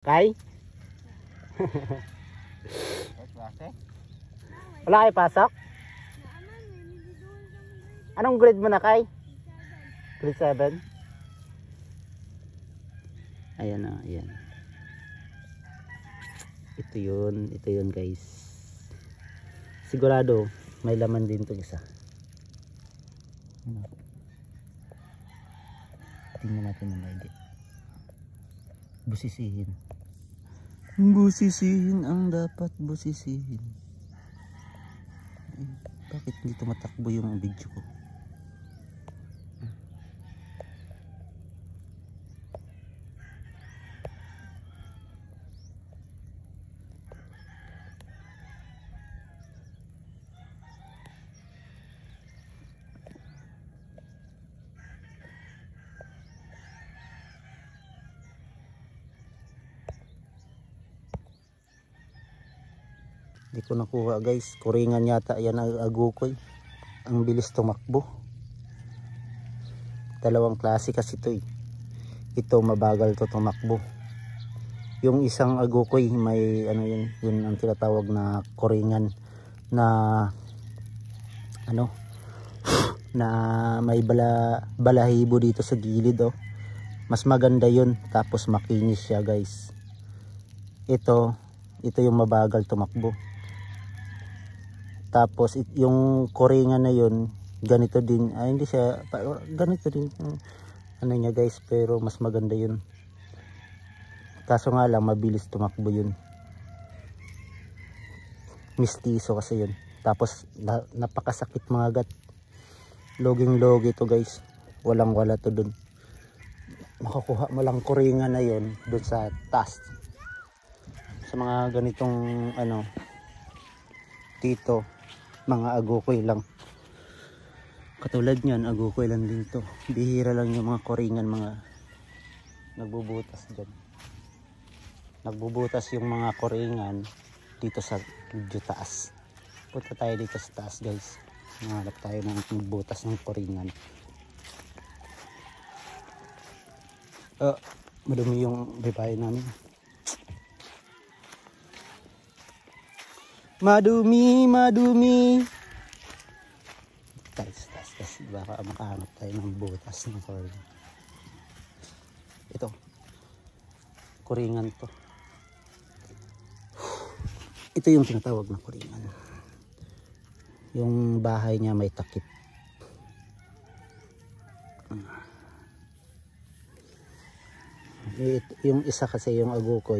Kay? Wala kayo pasok? Anong grade mo na, Kay? Grade 7? Ayan na, ayan. Ito yun guys. Sigurado may laman din itong isa. Tingnan natin na maigi. Busisihin. Busisihin ang dapat busisihin. Bakit hindi tumatakbo yung video ko? Hindi ko nakuha guys, kuringan yata yan ang agukoy. Ang bilis tumakbo. Dalawang klase kasi ito eh. Ito mabagal to tumakbo. Yung isang agukoy may ano yun ang tinatawag na kuringan na ano na may balahibo dito sa gilid oh. Mas maganda yun, tapos makinis siya guys. Ito yung mabagal tumakbo. Tapos yung kuringan na yun, ganito din. Ay hindi siya, ganito din ano niya guys, pero mas maganda yun. Kaso nga lang mabilis tumakbo yun. Mistiso kasi yun. Tapos napakasakit mga gat. Loging logi to guys. Walang wala to dun. Makakuha mo lang kuringan na yun dun sa taas. Sa mga ganitong ano dito, mga agukoy lang. Katulad niyan, agukoy lang din to. Bihira lang yung mga kuringan, mga nagbubutas dyan. Nagbubutas yung mga kuringan dito sa medyo taas. Punta tayo dito sa taas guys. Nahanap tayo ng butas ng kuringan. Madumi yung babae namin. Madumi. Tas. Baka makahanap tayo ng butas ng kuringan. Ito. Kuringan to. Ito yung tinatawag na kuringan. Yung bahay niya may takip. Yung isa kasi yung agukoy.